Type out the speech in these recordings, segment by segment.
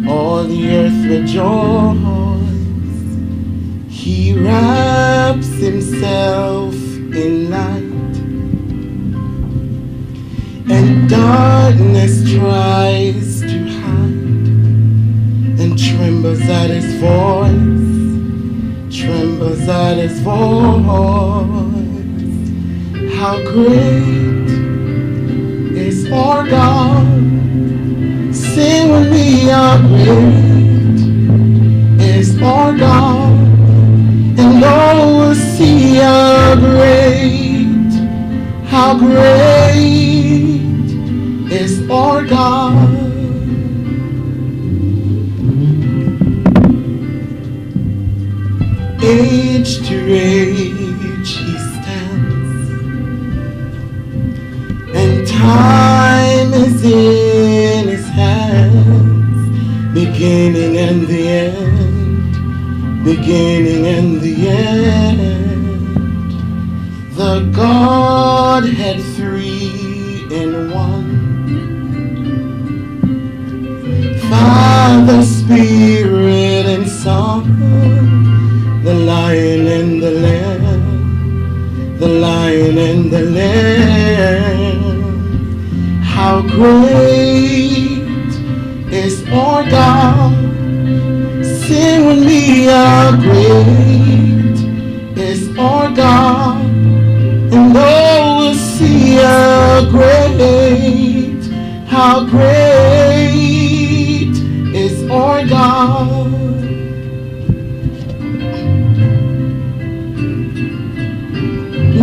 all the earth rejoice. He wraps himself in light, and darkness tries to hide, and trembles at his voice, trembles at his voice. How great is our God? Sing with me, how great is our God, and all will see how great is our God. Age to age he stands, and time is in his hands, beginning and the end, beginning and the end. The Godhead three in one, Father, Spirit, and Son, the Lion and the Lamb, the Lion and the Lamb. How great is our God? Sing with me, how great is our God, and all will see how great is our God.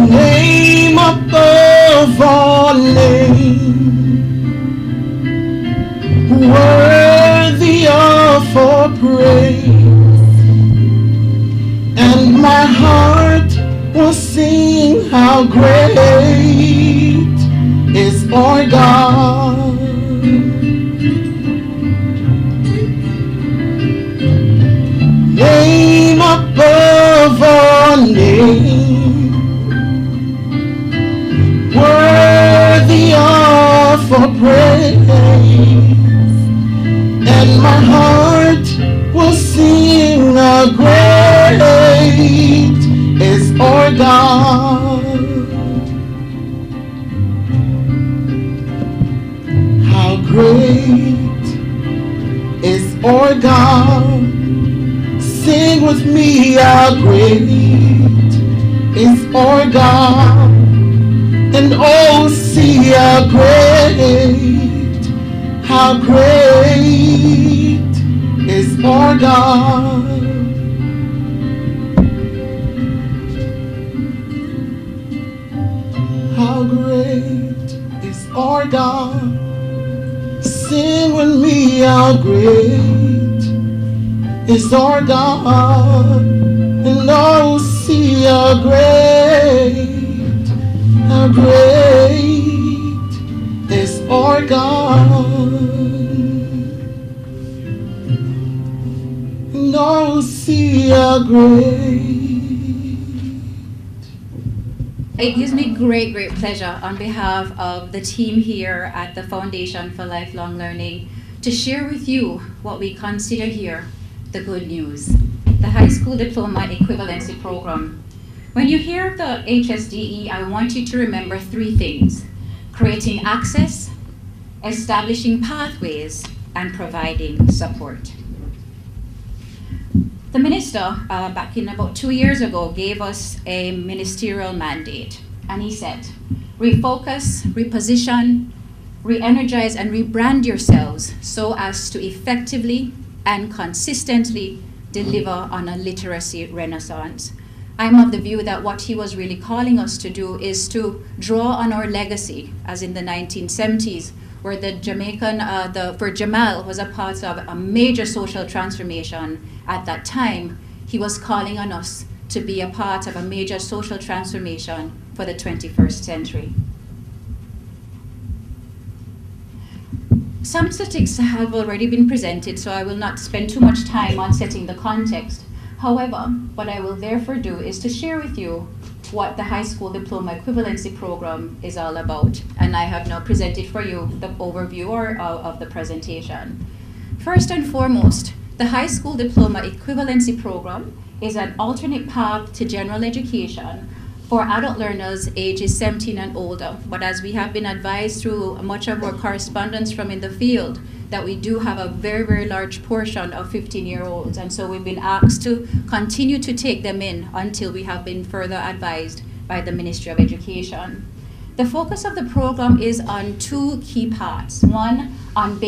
Name above all names, worthy of our praise, and my heart will sing how great is our God. Name above all names, worthy of our praise, and my heart will sing how great is our God. How great is our God? Sing with me, how great is our God, and oh, see how great is our God. How great is our God? Sing with me, how great is our God, and oh, see how great is our God, and oh, see how great. It gives me great pleasure on behalf of the team here at the Foundation for Lifelong Learning to share with you what we consider here the good news, the High School Diploma Equivalency Program. When you hear of the HSDE, I want you to remember three things: creating access, establishing pathways, and providing support. The minister, back in about 2 years ago, gave us a ministerial mandate, and he said, refocus, reposition, re-energize, and rebrand yourselves so as to effectively and consistently deliver on a literacy renaissance. I'm of the view that what he was really calling us to do is to draw on our legacy, as in the 1970s, where the for Jamal was a part of a major social transformation at that time. He was calling on us to be a part of a major social transformation for the 21st century. Some statistics have already been presented, so I will not spend too much time on setting the context. However, what I will therefore do is to share with you what the high school diploma equivalency program is all about. And I have now presented for you the overview of the presentation. First and foremost, the high school diploma equivalency program is an alternate path to general education for adult learners ages 17 and older. But as we have been advised through much of our correspondence from in the field, that we do have a very, very large portion of 15-year-olds. And so we've been asked to continue to take them in until we have been further advised by the Ministry of Education. The focus of the program is on two key parts. One, on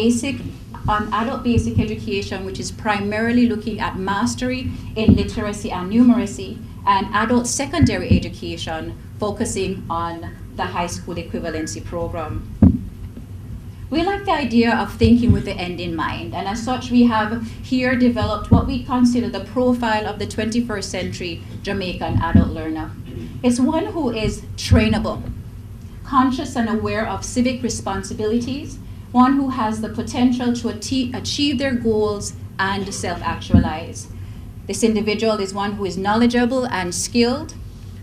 adult basic education, which is primarily looking at mastery in literacy and numeracy, and adult secondary education, focusing on the high school equivalency program. We like the idea of thinking with the end in mind, and as such we have here developed what we consider the profile of the 21st century Jamaican adult learner. It's one who is trainable, conscious and aware of civic responsibilities, one who has the potential to achieve their goals and self-actualize. This individual is one who is knowledgeable and skilled,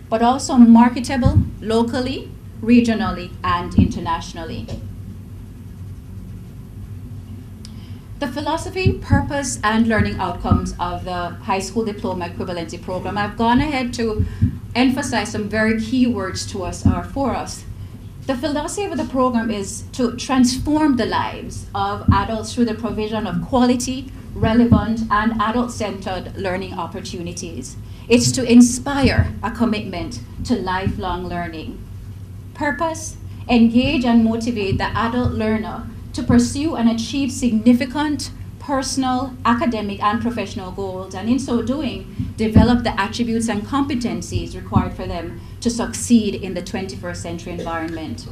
but also marketable locally, regionally, and internationally. The philosophy, purpose, and learning outcomes of the high school diploma equivalency program, I've gone ahead to emphasize some very key words to us or for us. The philosophy of the program is to transform the lives of adults through the provision of quality, relevant, and adult-centered learning opportunities. It's to inspire a commitment to lifelong learning. Purpose, engage and motivate the adult learner to pursue and achieve significant personal, academic, and professional goals, and in so doing, develop the attributes and competencies required for them to succeed in the 21st century environment.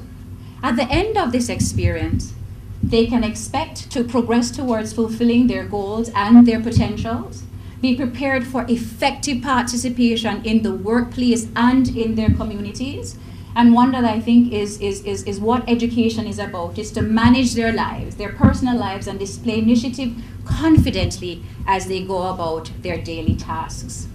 At the end of this experience, they can expect to progress towards fulfilling their goals and their potentials, be prepared for effective participation in the workplace and in their communities. And one that I think is what education is about, is to manage their lives, their personal lives, and display initiative confidently as they go about their daily tasks.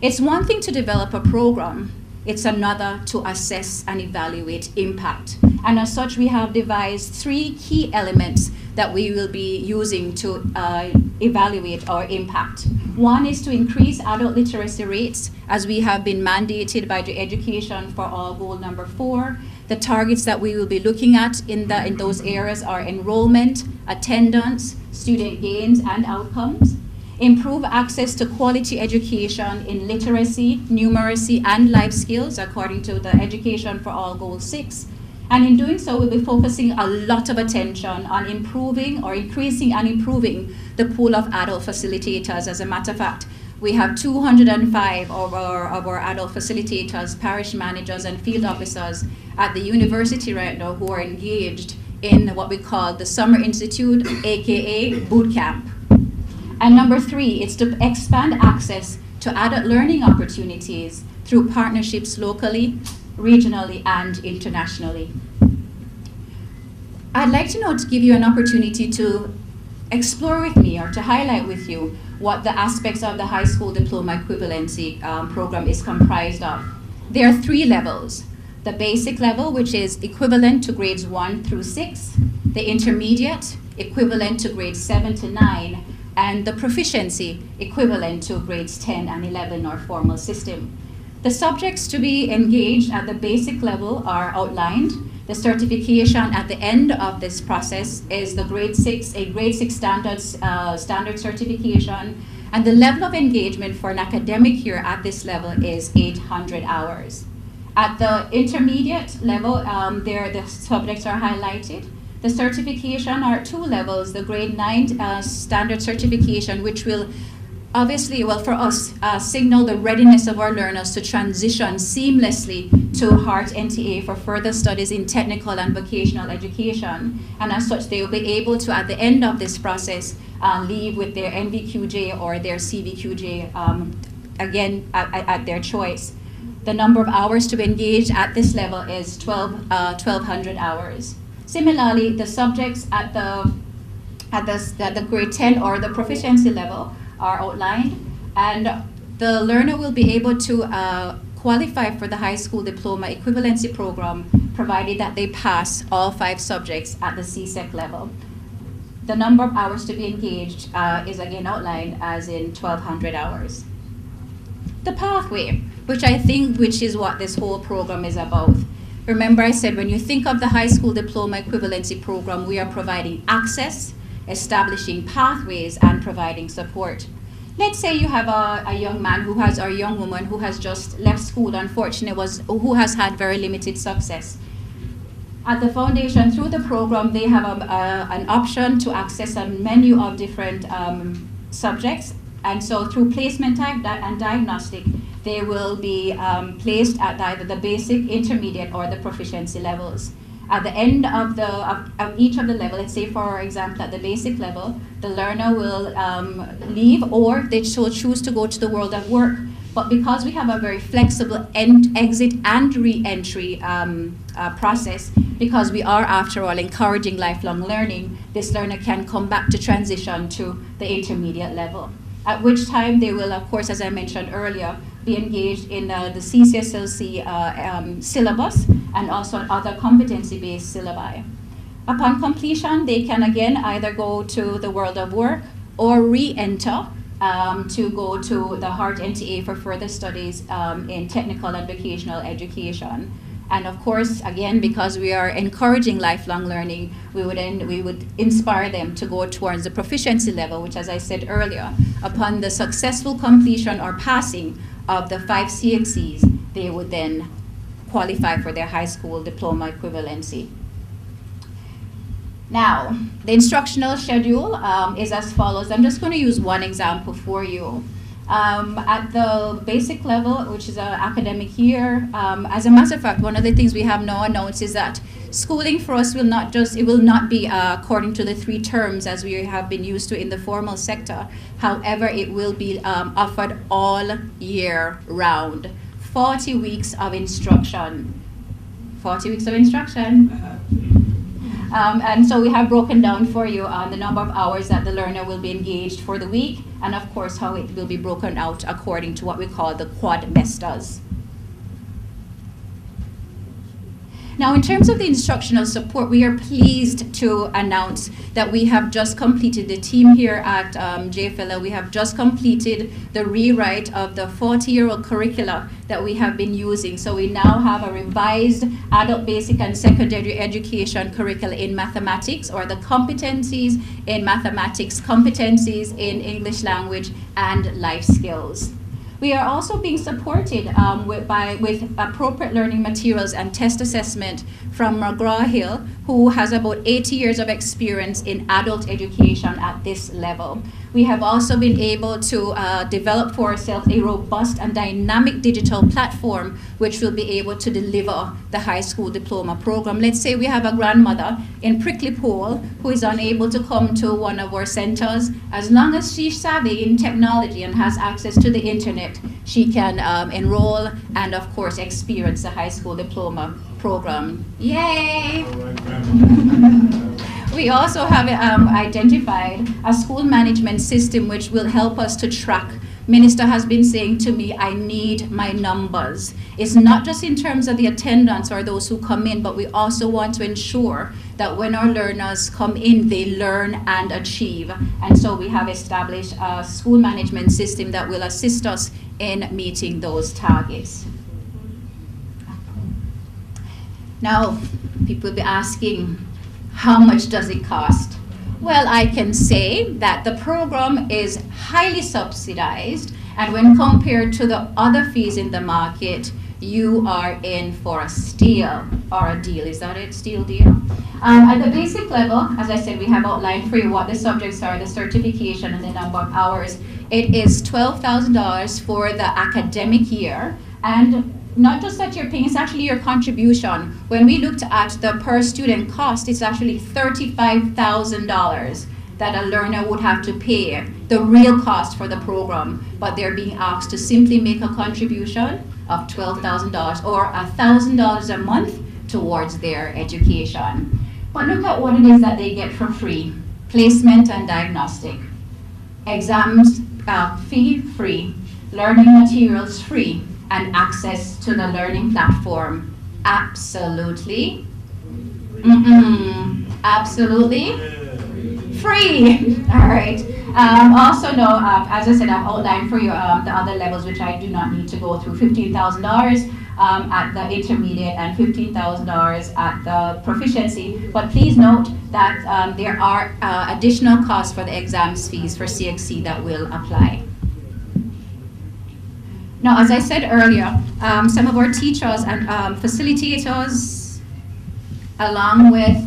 It's one thing to develop a program, it's another to assess and evaluate impact. And as such, we have devised three key elements that we will be using to evaluate our impact. One is to increase adult literacy rates, as we have been mandated by the Education for All goal number 4. The targets that we will be looking at in those areas are enrollment, attendance, student gains and outcomes. Improve access to quality education in literacy, numeracy, and life skills according to the Education for All Goal 6. And in doing so, we'll be focusing a lot of attention on improving or increasing and improving the pool of adult facilitators. As a matter of fact, we have 205 of our adult facilitators, parish managers, and field officers at the university right now who are engaged in what we call the Summer Institute, aka boot camp. And number 3, it's to expand access to adult learning opportunities through partnerships locally, regionally, and internationally. I'd like to now to give you an opportunity to explore with me or to highlight with you what the aspects of the high school diploma equivalency program is comprised of. There are 3 levels. The basic level, which is equivalent to grades 1 through 6, the intermediate, equivalent to grades 7 to 9, and the proficiency, equivalent to grades 10 and 11 or formal system. The subjects to be engaged at the basic level are outlined. The certification at the end of this process is a grade 6 standard certification, and the level of engagement for an academic year at this level is 800 hours. At the intermediate level, the subjects are highlighted. The certification are 2 levels, the grade 9 standard certification, which will obviously, well, for us, signal the readiness of our learners to transition seamlessly to HEART NTA for further studies in technical and vocational education. And as such, they will be able to, at the end of this process, leave with their NVQJ or their CVQJ, again, at their choice. The number of hours to be engaged at this level is 1,200 hours. Similarly, the subjects at the grade 10 or the proficiency level are outlined, And the learner will be able to qualify for the high school diploma equivalency program, provided that they pass all 5 subjects at the CSEC level. The number of hours to be engaged is again outlined as in 1,200 hours. The pathway, which is what this whole program is about. Remember I said when you think of the high school diploma equivalency program, we are providing access, establishing pathways, and providing support. Let's say you have a young man or a young woman who has just left school, unfortunately, who has had very limited success. At the foundation, through the program, they have an option to access a menu of different subjects. And so through placement and diagnostic, they will be placed at either the basic, intermediate, or the proficiency levels. At the end of each of the level, let's say for example at the basic level, the learner will leave, or they choose to go to the world of work. But because we have a very flexible exit and re-entry process, because we are, after all, encouraging lifelong learning, this learner can come back to transition to the intermediate level. At which time they will, of course, as I mentioned earlier, be engaged in the CCSLC syllabus and also other competency-based syllabi. Upon completion, they can again either go to the world of work or re-enter to go to the Hart NTA for further studies in technical and vocational education. And of course, again, because we are encouraging lifelong learning, we would inspire them to go towards the proficiency level, which, as I said earlier, upon the successful completion or passing of the 5 CXCs, they would then qualify for their high school diploma equivalency. Now, the instructional schedule is as follows. I'm just going to use one example for you. At the basic level, which is an academic year, as a matter of fact, one of the things we have now announced is that schooling for us will not be according to the 3 terms as we have been used to in the formal sector. However, it will be offered all year round. 40 weeks of instruction. 40 weeks of instruction. And so we have broken down for you the number of hours that the learner will be engaged for the week, and of course how it will be broken out according to what we call the quadmesters. Now, in terms of the instructional support, we are pleased to announce that we have just completed, the team here at JFLL, we have just completed the rewrite of the 40-year-old curricula that we have been using. So we now have a revised adult basic and secondary education curricula in mathematics, or the competencies in mathematics, competencies in English language, and life skills. We are also being supported with appropriate learning materials and test assessment from McGraw-Hill, who has about 80 years of experience in adult education at this level. We have also been able to develop for ourselves a robust and dynamic digital platform which will be able to deliver the high school diploma program. Let's say we have a grandmother in Prickly Poll who is unable to come to one of our centers. As long as she's savvy in technology and has access to the internet, she can enroll and, of course, experience the high school diploma program. Yay! We also have identified a school management system which will help us to track. Minister has been saying to me, I need my numbers. It's not just in terms of the attendance or those who come in, but we also want to ensure that when our learners come in, they learn and achieve. And so we have established a school management system that will assist us in meeting those targets. Now, people will be asking, how much does it cost? Well, I can say that the program is highly subsidized, and when compared to the other fees in the market, you are in for a steal or a deal. Is that it? Steal deal? At the basic level, as I said, we have outlined for you what the subjects are, the certification, and the number of hours. It is $12,000 for the academic year, and not just that you're paying, it's actually your contribution. When we looked at the per student cost, it's actually $35,000 that a learner would have to pay, the real cost for the program, but they're being asked to simply make a contribution of $12,000 or $1,000 a month towards their education. But look at what it is that they get for free. Placement and diagnostic. Exams, fee-free, learning materials free, and access to the learning platform absolutely, absolutely free. All right. Also know, as I said, I've outlined for you the other levels, which I do not need to go through. $15,000 at the intermediate and $15,000 at the proficiency. But please note that there are additional costs for the exams fees for CXC that will apply. Now, as I said earlier, some of our teachers and facilitators, along with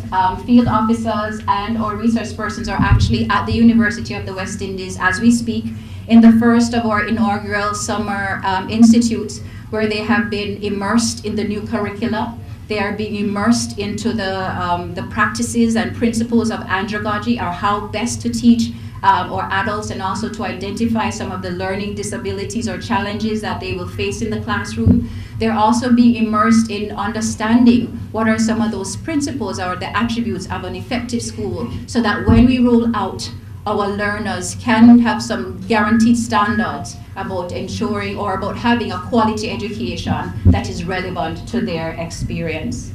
field officers and or research persons, are actually at the University of the West Indies as we speak in the first of our inaugural summer institutes, where they have been immersed in the new curricula. They are being immersed into the practices and principles of andragogy, or how best to teach or adults, and also to identify some of the learning disabilities or challenges that they will face in the classroom. They're also being immersed in understanding what are some of those principles or the attributes of an effective school, so that when we roll out, our learners can have some guaranteed standards about ensuring or about having a quality education that is relevant to their experience.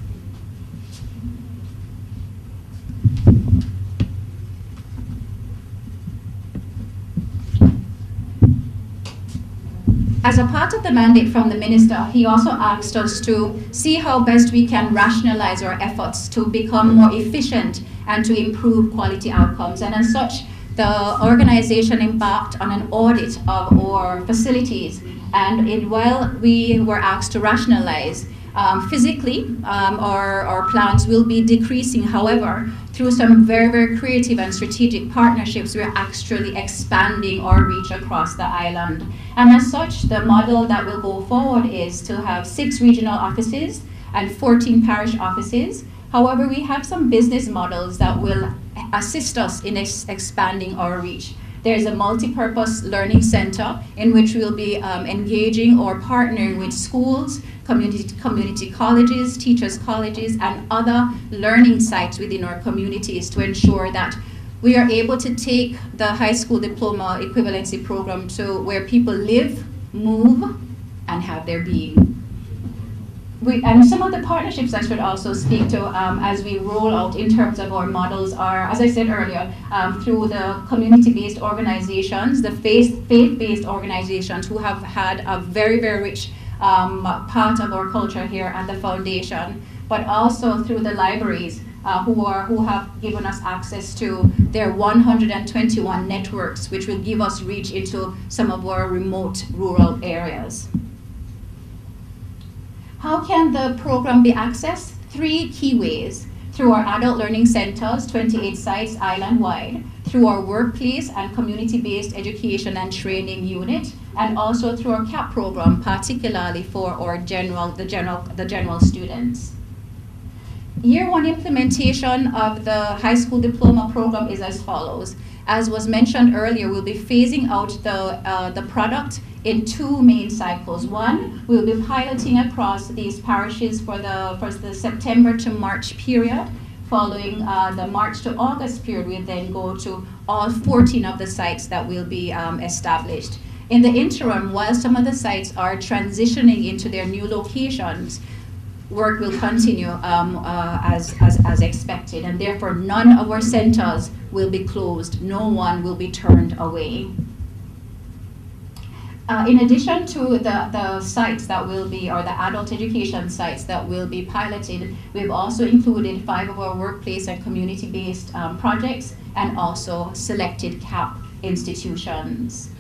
As a part of the mandate from the minister, he also asked us to see how best we can rationalize our efforts to become more efficient and to improve quality outcomes. And as such, the organization embarked on an audit of our facilities. And while we were asked to rationalize, physically, our plans will be decreasing. However, through some very, very creative and strategic partnerships, we're actually expanding our reach across the island. And as such, the model that will go forward is to have 6 regional offices and 14 parish offices. However, we have some business models that will assist us in expanding our reach. There's a multi-purpose learning center in which we'll be engaging or partnering with schools, community colleges, teachers' colleges, and other learning sites within our communities to ensure that we are able to take the high school diploma equivalency program to where people live, move, and have their being. And some of the partnerships I should also speak to as we roll out in terms of our models are, as I said earlier, through the community-based organizations, the faith-based organizations who have had a very, very rich part of our culture here at the foundation, but also through the libraries who have given us access to their 121 networks, which will give us reach into some of our remote rural areas. How can the program be accessed? 3 key ways: through our adult learning centers, 28 sites island-wide, through our workplace and community-based education and training unit, and also through our CAP program, particularly for our the general students. Year 1 implementation of the high school diploma program is as follows. As was mentioned earlier, we'll be phasing out the product in 2 main cycles. One, we'll be piloting across these parishes for the September to March period. Following the March to August period, we'll then go to all 14 of the sites that will be established. In the interim, while some of the sites are transitioning into their new locations, work will continue as expected, and therefore none of our centers will be closed. No one will be turned away. In addition to the sites that will be, or the adult education sites that will be piloted, we've also included 5 of our workplace and community-based projects, and also selected CAP institutions.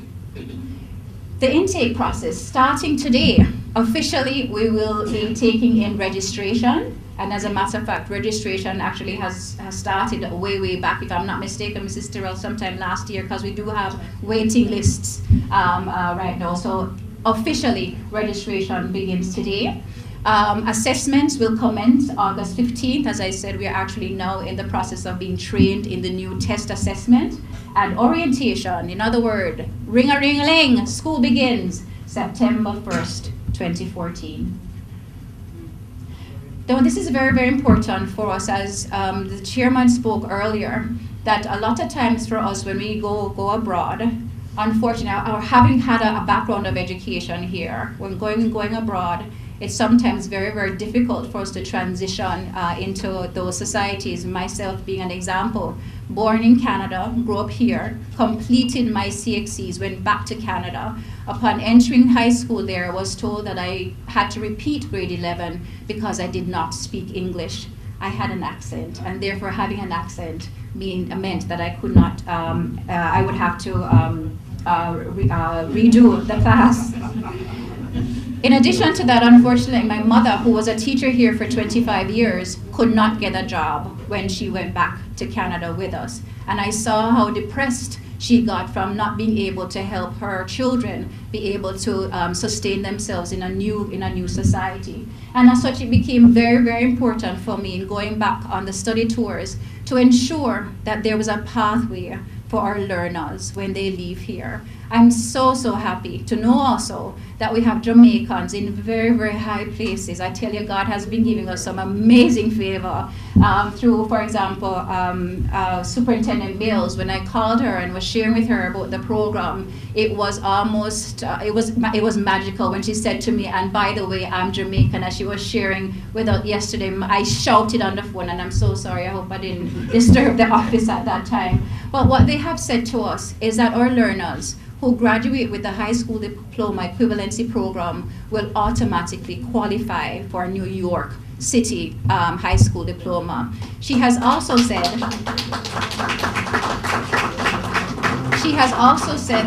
The intake process, starting today, officially we will be taking in registration, and as a matter of fact, registration actually has started way back, if I'm not mistaken, Mrs. Tyrrell, sometime last year, because we do have waiting lists right now. So officially, registration begins today. Assessments will commence August 15th. As I said, we are actually now in the process of being trained in the new test assessment. And orientation, in other words, ring-a-ling-a-ling, school begins September 1st, 2014. Now, this is very, very important for us, as the chairman spoke earlier, that a lot of times for us when we go abroad, unfortunately, or having had a background of education here, when going abroad, it's sometimes very, very difficult for us to transition into those societies. Myself being an example, born in Canada, grew up here, completed my CXCs, went back to Canada. Upon entering high school there, I was told that I had to repeat grade 11 because I did not speak English. I had an accent, and therefore having an accent meant that I could not, I would have to redo the class. In addition to that, unfortunately, my mother, who was a teacher here for 25 years, could not get a job when she went back to Canada with us. And I saw how depressed she got from not being able to help her children be able to sustain themselves in a new society. And as such, it became very, very important for me in going back on the study tours to ensure that there was a pathway for our learners when they leave here. I'm so happy to know also that we have Jamaicans in very, very high places. I tell you, God has been giving us some amazing favor through, for example, Superintendent Mills. When I called her and was sharing with her about the program, it was almost, it was magical when she said to me, and by the way, I'm Jamaican, as she was sharing with us yesterday. I shouted on the phone, and I'm so sorry, I hope I didn't disturb the office at that time. But what they have said to us is that our learners who graduate with the high school diploma equivalency program will automatically qualify for a New York City high school diploma. She has also said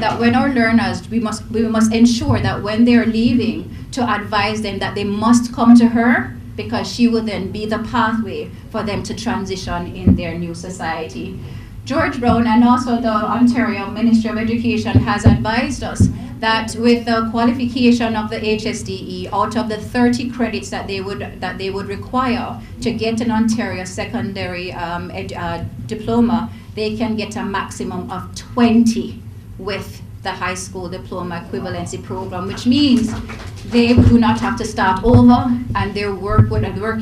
that when our learners, we must ensure that when they're leaving, to advise them that they must come to her, because she will then be the pathway for them to transition in their new society. George Brown and also the Ontario Ministry of Education has advised us that with the qualification of the HSDE, out of the 30 credits that they would require to get an Ontario secondary diploma, they can get a maximum of 20 with the high school diploma equivalency program, which means they do not have to start over, and their work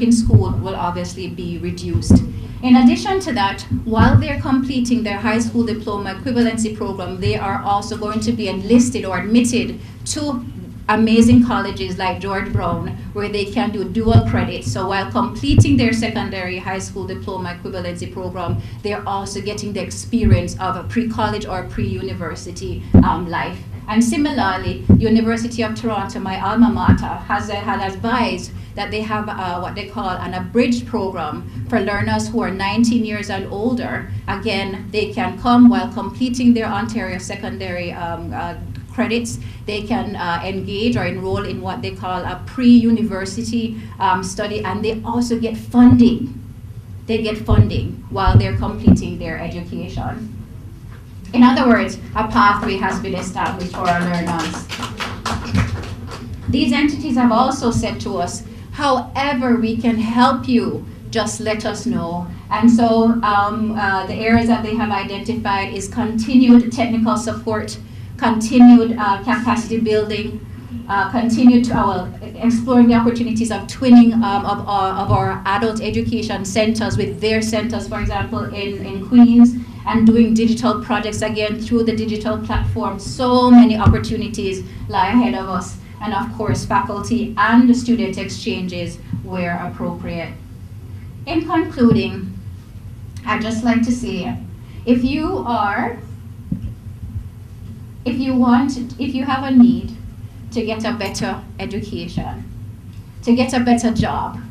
in school will obviously be reduced. In addition to that, while they're completing their high school diploma equivalency program, they are also going to be enlisted or admitted to amazing colleges like George Brown, where they can do dual credit. So while completing their secondary high school diploma equivalency program, they're also getting the experience of a pre-college or pre-university life. And similarly, University of Toronto, my alma mater, has advised that they have what they call an abridged program for learners who are 19 years and older. Again, they can come while completing their Ontario secondary credits. They can engage or enroll in what they call a pre-university study, and they also get funding. They get funding while they're completing their education. In other words, a pathway has been established for our learners. These entities have also said to us, however we can help you, just let us know. And so the areas that they have identified is continued technical support, continued capacity building, continued exploring the opportunities of twinning of our adult education centers with their centers, for example, in Queens, and doing digital projects again through the digital platform. So many opportunities lie ahead of us. And of course, faculty and student exchanges where appropriate. In concluding, I'd just like to say, if you have a need to get a better education, to get a better job,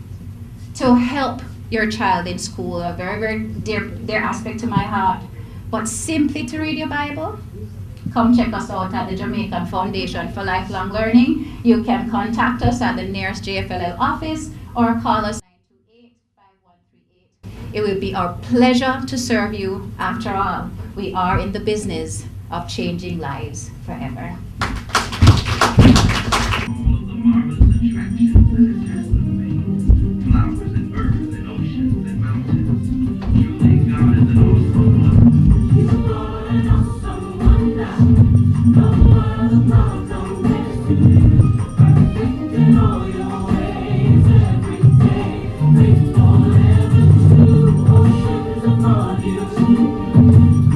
to help your child in school, a very, very dear aspect to my heart, but simply to read your Bible, come check us out at the Jamaican Foundation for Lifelong Learning. You can contact us at the nearest JFLL office or call us 928-5138. It will be our pleasure to serve you. After all, we are in the business of changing lives forever.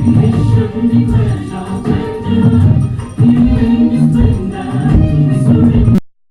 Creation declares